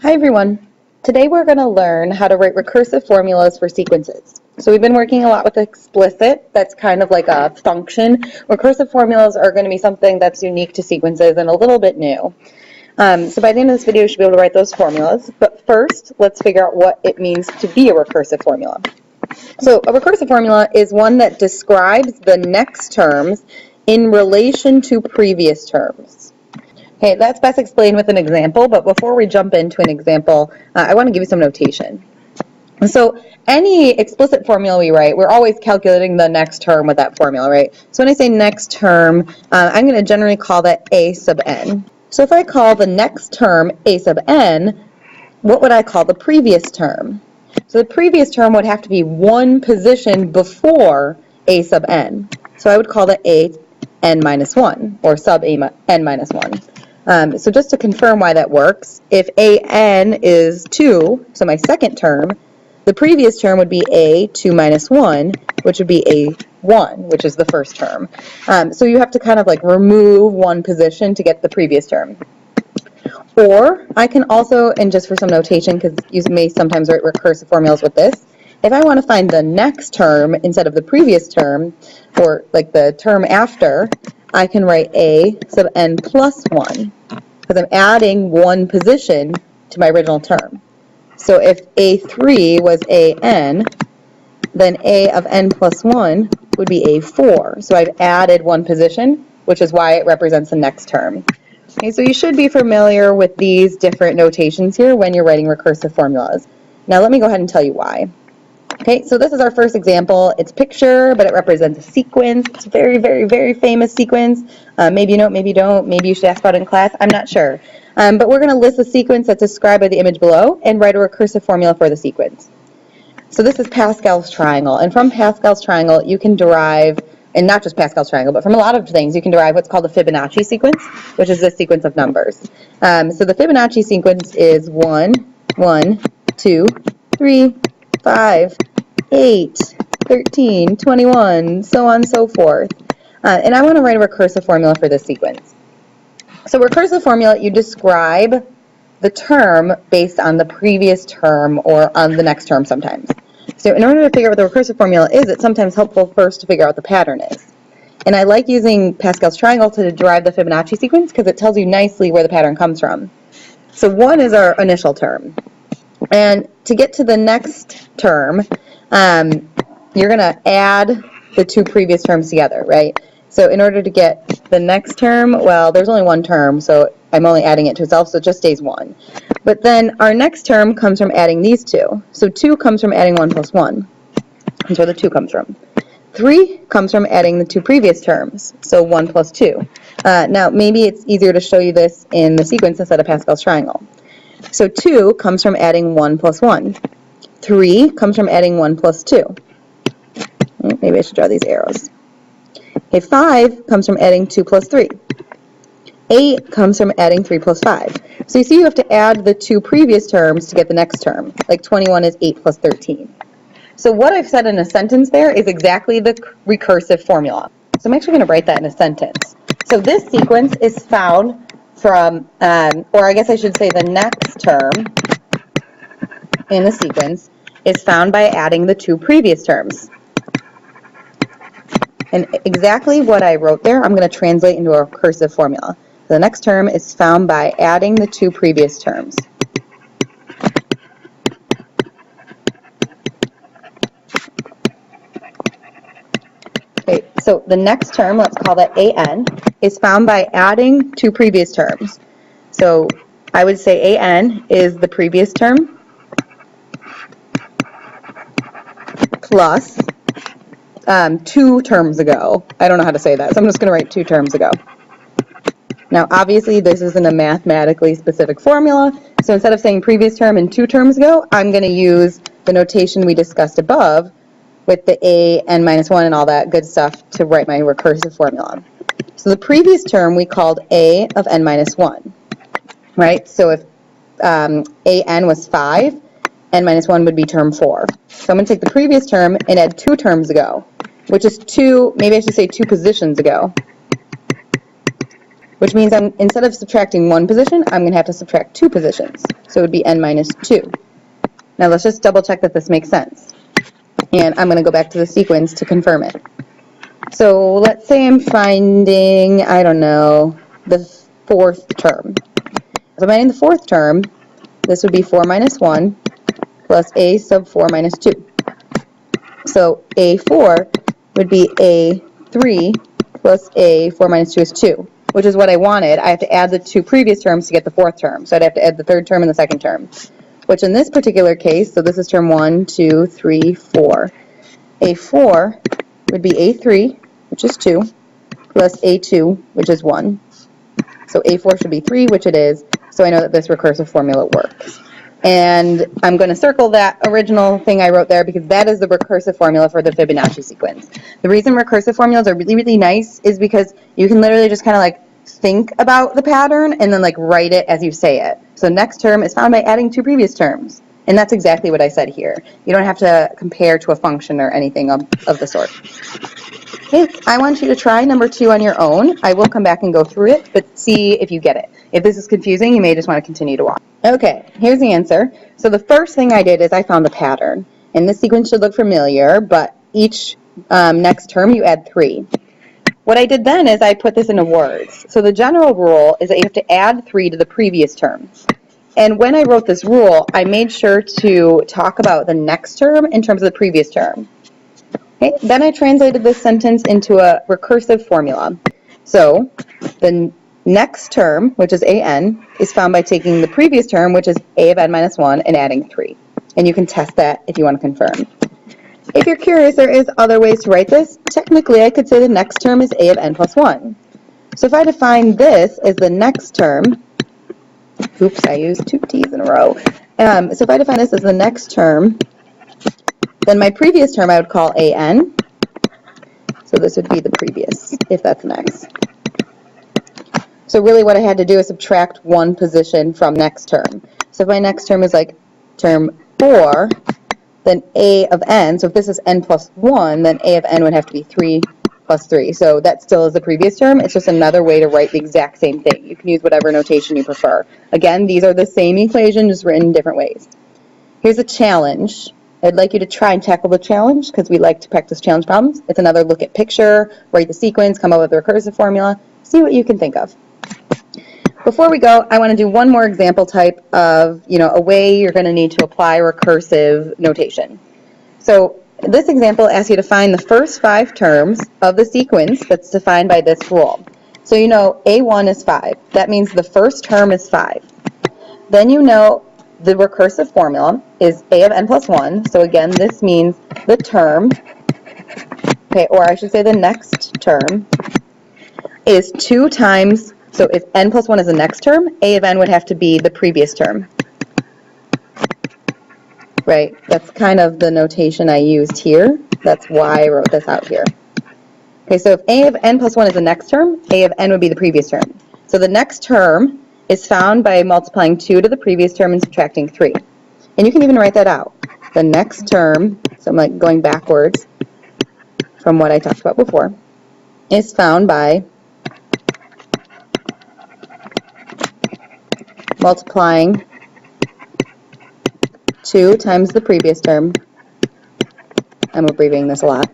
Hi everyone. Today we're going to learn how to write recursive formulas for sequences. So we've been working a lot with explicit, that's kind of like a function. Recursive formulas are going to be something that's unique to sequences and a little bit new. So by the end of this video you should be able to write those formulas, but first let's figure out what it means to be a recursive formula. So a recursive formula is one that describes the next terms in relation to previous terms. Okay, that's best explained with an example, but before we jump into an example, I want to give you some notation. So any explicit formula we write, we're always calculating the next term with that formula, right? So when I say next term, I'm going to generally call that a sub n. So if I call the next term a sub n, what would I call the previous term? So the previous term would have to be one position before a sub n. So I would call that a n minus 1, or sub a n minus 1. So just to confirm why that works, if a n is 2, so my second term, the previous term would be a 2 minus 1, which would be a 1, which is the first term. So you have to kind of like remove one position to get the previous term. Or I can also, and just for some notation, because you may sometimes write recursive formulas with this, if I want to find the next term instead of the previous term, or like the term after, I can write a sub n plus 1, because I'm adding one position to my original term. So if a3 was a n, then a of n plus 1 would be a4. So I've added one position, which is why it represents the next term. Okay, so you should be familiar with these different notations here when you're writing recursive formulas. Now let me go ahead and tell you why. Okay, so this is our first example. It's picture, but it represents a sequence. It's a very, very, very famous sequence. Maybe you know it, maybe you don't. Maybe you should ask about it in class. I'm not sure. But we're going to list the sequence that's described by the image below and write a recursive formula for the sequence. So this is Pascal's triangle. And from Pascal's triangle, you can derive, and not just Pascal's triangle, but from a lot of things, you can derive what's called the Fibonacci sequence, which is this sequence of numbers. So the Fibonacci sequence is 1, 1, 2, 3, 5, 8, 13, 21, so on and so forth. And I want to write a recursive formula for this sequence. So recursive formula, you describe the term based on the previous term or on the next term sometimes. So in order to figure out what the recursive formula is, it's sometimes helpful first to figure out what the pattern is. And I like using Pascal's triangle to derive the Fibonacci sequence because it tells you nicely where the pattern comes from. So 1 is our initial term. And to get to the next term, you're going to add the two previous terms together, right? So in order to get the next term, well, there's only one term, so I'm only adding it to itself, so it just stays 1. But then our next term comes from adding these two. So 2 comes from adding 1 plus 1. That's where the 2 comes from. 3 comes from adding the two previous terms, so 1 plus 2. Now, maybe it's easier to show you this in the sequence instead of Pascal's triangle. So 2 comes from adding 1 plus 1. 3 comes from adding 1 plus 2. Maybe I should draw these arrows. Okay, 5 comes from adding 2 plus 3. 8 comes from adding 3 plus 5. So you see you have to add the two previous terms to get the next term. Like 21 is 8 plus 13. So what I've said in a sentence there is exactly the recursive formula. So I'm actually going to write that in a sentence. So this sequence is found from, or I guess I should say the next term in the sequence is found by adding the two previous terms. And exactly what I wrote there, I'm going to translate into a recursive formula. The next term is found by adding the two previous terms. Okay, so the next term, let's call that an, is found by adding two previous terms. So I would say an is the previous term plus 2 terms ago. I don't know how to say that, so I'm just going to write 2 terms ago. Now, obviously, this isn't a mathematically specific formula, so instead of saying previous term and 2 terms ago, I'm going to use the notation we discussed above with the a, n minus 1, and all that good stuff to write my recursive formula. So the previous term we called a of n minus 1, right? So if a n was 5, n minus 1 would be term 4. So I'm going to take the previous term and add 2 terms ago, which is 2, maybe I should say 2 positions ago. which means instead of subtracting one position, I'm going to have to subtract two positions. So it would be n minus 2. Now let's just double check that this makes sense. And I'm going to go back to the sequence to confirm it. So let's say I'm finding, I don't know, the fourth term. If I'm finding the fourth term, this would be 4 minus 1 plus a sub 4 minus 2. So a4 would be a3 plus a4 minus 2 is 2, which is what I wanted. I have to add the two previous terms to get the fourth term. So I'd have to add the third term and the second term, which in this particular case, so this is term 1, 2, 3, 4. a4 would be a3, which is 2, plus a2, which is 1. So a4 should be 3, which it is, so I know that this recursive formula works. And I'm going to circle that original thing I wrote there because that is the recursive formula for the Fibonacci sequence. The reason recursive formulas are really, really nice is because you can literally just kind of like think about the pattern and then like write it as you say it. So next term is found by adding two previous terms. And that's exactly what I said here. You don't have to compare to a function or anything of the sort. Okay, I want you to try number 2 on your own. I will come back and go through it, but see if you get it. If this is confusing, you may just want to continue to watch. Okay, here's the answer. So the first thing I did is I found the pattern. And this sequence should look familiar, but each next term you add 3. What I did then is I put this into words. So the general rule is that you have to add 3 to the previous term. And when I wrote this rule, I made sure to talk about the next term in terms of the previous term. Okay, then I translated this sentence into a recursive formula. So the next term, which is an, is found by taking the previous term, which is a of n minus 1, and adding 3. And you can test that if you want to confirm. If you're curious, there is other ways to write this. Technically, I could say the next term is a of n plus 1. So if I define this as the next term, oops, I used 2 t's in a row. So if I define this as the next term, then my previous term I would call an. So this would be the previous, if that's next. So really what I had to do is subtract one position from next term. So if my next term is like term 4, then a of n, so if this is n plus 1, then a of n would have to be 3 plus 3. So that still is the previous term. It's just another way to write the exact same thing. You can use whatever notation you prefer. Again, these are the same equation, just written in different ways. Here's a challenge. I'd like you to try and tackle the challenge because we like to practice challenge problems. It's another look at picture, write the sequence, come up with the recursive formula, see what you can think of. Before we go, I want to do one more example type of, a way you're going to need to apply recursive notation. So this example asks you to find the first 5 terms of the sequence that's defined by this rule. So you know A1 is 5. That means the first term is 5. Then you know the recursive formula is a of n plus 1. So again, this means the term, okay, or I should say the next term, is 2 times, so if n plus 1 is the next term, a of n would have to be the previous term. Right, that's kind of the notation I used here. That's why I wrote this out here. Okay, so if a of n plus 1 is the next term, a of n would be the previous term. So the next term is found by multiplying 2 to the previous term and subtracting 3. And you can even write that out. The next term, so I'm like going backwards from what I talked about before, is found by multiplying 2 times the previous term, I'm abbreviating this a lot,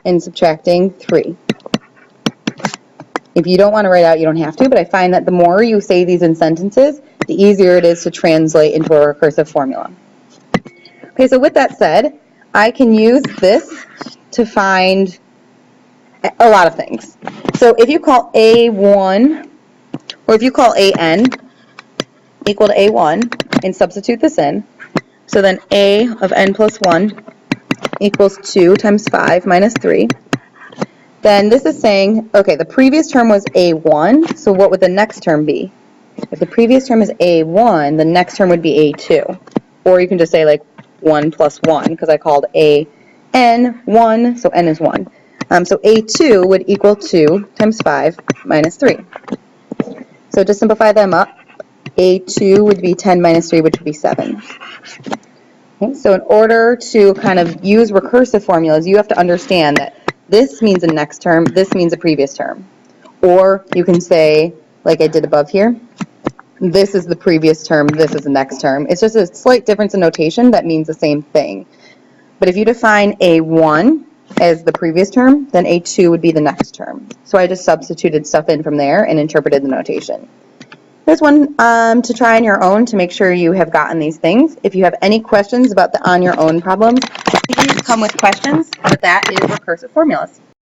and subtracting 3. If you don't want to write out, you don't have to, but I find that the more you say these in sentences, the easier it is to translate into a recursive formula. Okay, so with that said, I can use this to find a lot of things. So if you call A1, or if you call AN equal to A1 and substitute this in, so then A of n plus 1 equals 2 times 5 minus 3. Then this is saying, okay, the previous term was A1, so what would the next term be? If the previous term is A1, the next term would be A2. Or you can just say like 1 plus 1, because I called A n 1, so n is 1. So A2 would equal 2 times 5 minus 3. So to simplify them up, A2 would be 10 minus 3, which would be 7. Okay, so in order to kind of use recursive formulas, you have to understand that this means a next term, this means a previous term. Or you can say, like I did above here, this is the previous term, this is the next term. It's just a slight difference in notation that means the same thing. But if you define A1 as the previous term, then A2 would be the next term. So I just substituted stuff in from there and interpreted the notation. There's one to try on your own to make sure you have gotten these things. If you have any questions about the on your own problems, please come with questions, but that is recursive formulas.